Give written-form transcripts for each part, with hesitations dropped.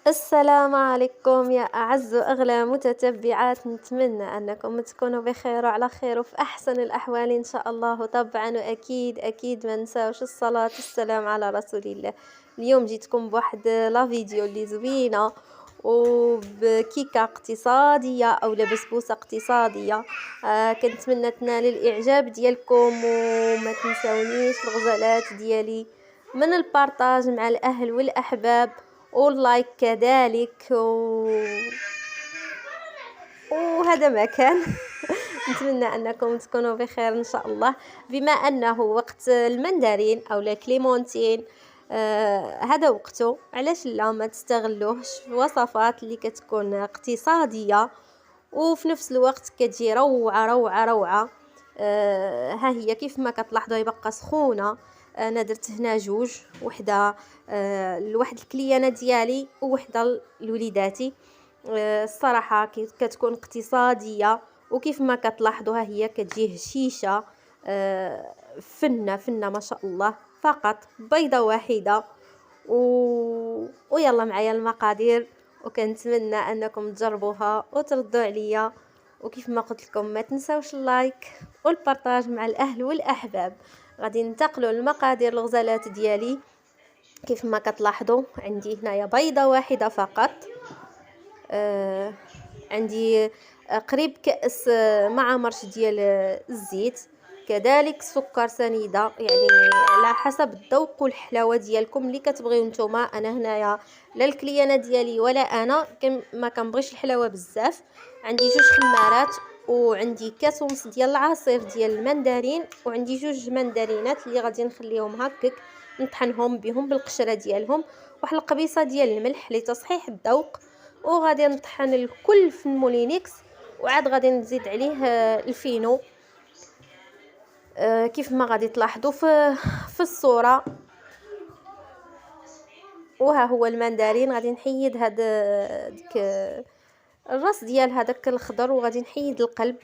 السلام عليكم يا أعز وأغلى متتبعات، نتمنى أنكم تكونوا بخير وعلى خير وفي أحسن الأحوال إن شاء الله. طبعا وأكيد أكيد ما نساوش الصلاة والسلام على رسول الله. اليوم جيتكم بواحد لا فيديو اللي زوينة وبكيكة اقتصادية أو بسبوسة اقتصادية. كنتمنى تنال الإعجاب ديالكم وما تنسونيش الغزالات ديالي من البارتاج مع الأهل والأحباب واللايك كذلك وهذا ما كان. نتمنى أنكم تكونوا بخير إن شاء الله. بما أنه وقت المندرين أو الكليمونتين، هذا وقته، علاش لا ما تستغلوهش في وصفات اللي كتكون اقتصادية وفي نفس الوقت كتجي روعة روعة روعة. ها هي كيف ما كتلاحظوا يبقى سخونة. انا درت هنا جوج، وحده لواحد الكليانه ديالي ووحده لوليداتي. الصراحه كتكون اقتصاديه، وكيف ما كتلاحظوا ها هي كتجي هشيشه. فنه ما شاء الله. فقط بيضه واحده ويلا معايا المقادير، وكنتمنى انكم تجربوها وتردوا عليا. وكيف ما قلت لكم ما تنساوش اللايك والبارطاج مع الاهل والاحباب. غادي ننتقلوا للمقادير الغزالات ديالي. كيف ما كتلاحظوا عندي هنايا بيضه واحده فقط. عندي قريب كأس مع مرش ديال الزيت، كذلك سكر سنيده، يعني على حسب الذوق والحلاوه ديالكم اللي كتبغيو نتوما. انا هنايا لا الكليانه ديالي ولا انا ما كنبغيش الحلاوه بزاف. عندي جوج خمارات، وعندي كاس ونص ديال العصير ديال المندرين، وعندي جوج مندرينات اللي غادي نخليهم هكاك نطحنهم بهم بالقشره ديالهم، واحد القبيصه ديال الملح لتصحيح الذوق. وغادي نطحن الكل في المولينيكس، وعاد غادي نزيد عليه الفينو. كيف ما غادي تلاحظوا في الصوره. وها هو المندرين. غادي نحيد هاد ديك الراس ديال هذاك الخضر، وغادي نحيد القلب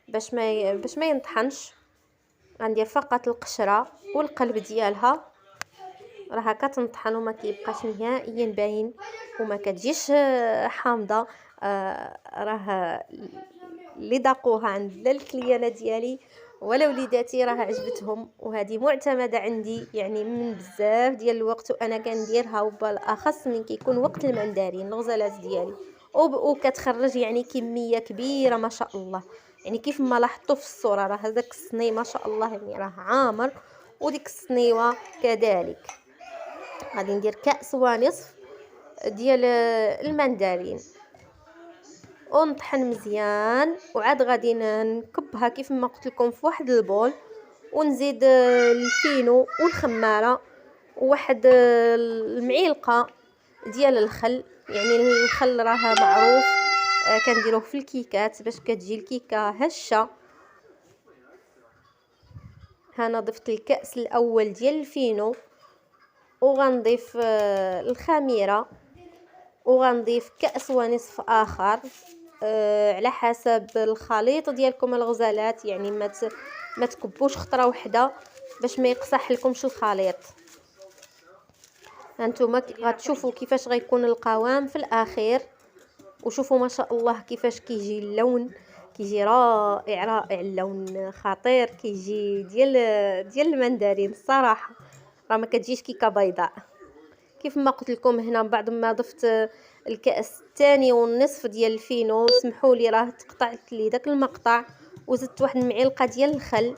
باش ما ينطحنش. غندير فقط القشره والقلب ديالها، راها كتنطحن وما كيبقاش نهائيا باين وما كتجيش حامضه. راه اللي ذاقوها عند لا الكليانه ديالي ولا وليداتي راه عجبتهم، وهذه معتمده عندي يعني من بزاف ديال الوقت، وانا كنديرها وبالاخص من كيكون وقت المندرين الغزالات ديالي. وكتخرج يعني كميه كبيره ما شاء الله. يعني كيف ما لاحظتوا في الصوره، راه هذاك الصني ما شاء الله يعني راه عامر، وديك الصنيوه كذلك. غادي ندير كأس ونصف ديال المندرين ونطحن مزيان، وعاد غادي نكبها كيف ما قلت لكم في واحد البول، ونزيد الفينو والخماره وواحد المعلقه ديال الخل. يعني الخل راه معروف، كنديروه في الكيكات باش كتجي الكيكه هشه. هنا ضفت الكأس الاول ديال الفينو، وغنضيف الخميره، وغنضيف كأس ونصف اخر على حسب الخليط ديالكم الغزالات. يعني ما تكبوش خطره وحده باش ما يقصح لكمش الخليط. هانتوما غتشوفوا كيفاش غيكون القوام في الاخير، وشوفوا ما شاء الله كيفاش كيجي اللون. كيجي رائع رائع، اللون خطير كيجي ديال المندرين. الصراحه راه ما كتجيش كيكه بيضاء. كيف ما قلت لكم هنا بعد ما ضفت الكأس الثاني والنصف ديال الفينو، سمحوا لي راه تقطعت لي داك المقطع، وزدت واحد المعلقه ديال الخل،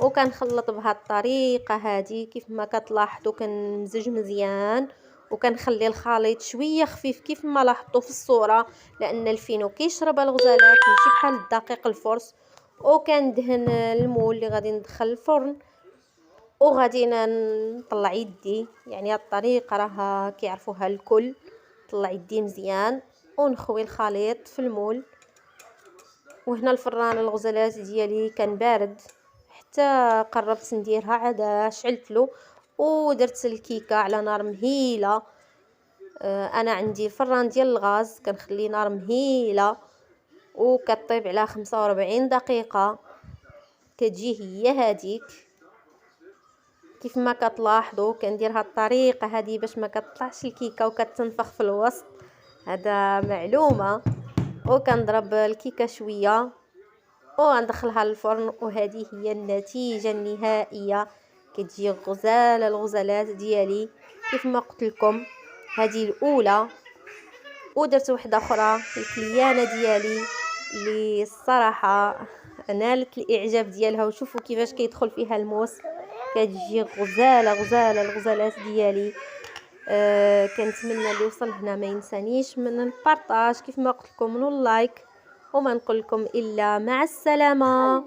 وكنخلط بهذه الطريقه هذه. كيف ما كتلاحظوا كنمزج مزيان، وكنخلي الخليط شويه خفيف كيف ما لاحظتوا في الصوره، لان الفينو كيشرب الغزالات ماشي بحال الدقيق الفرص. وكندهن المول اللي غادي ندخل الفرن، وغادي نطلع يدي. يعني هاد الطريقه راه كيعرفوها الكل. نطلع يدي مزيان ونخوي الخليط في المول. وهنا الفران الغزالات ديالي كان بارد، حتى قربت نديرها عاد شعلت له ودرت الكيكه على نار مهيله. انا عندي فران ديال الغاز كنخلي نار مهيله، وكطيب على 45 دقيقه. كتجي هي هذيك كيف ما كتلاحظوا كندير هاد الطريقه هذه باش ما كتطلعش الكيكه وكتنفخ في الوسط، هذا معلومه. وكنضرب الكيكه شويه وندخلها للفرن، وهذه هي النتيجه النهائيه. كتجي غزاله الغزالات ديالي كيف ما قلت لكم. هذه الاولى، ودرت واحده اخرى الكليانه ديالي اللي الصراحه نالت الاعجاب ديالها، وشوفوا كيفاش كيدخل فيها الموس، كتجي غزاله غزاله الغزالات ديالي. كنتمنى اللي وصل هنا ما ينسانيش من البارطاج كيف ما قلت لكم، من اللايك، وما نقول لكم الا مع السلامه.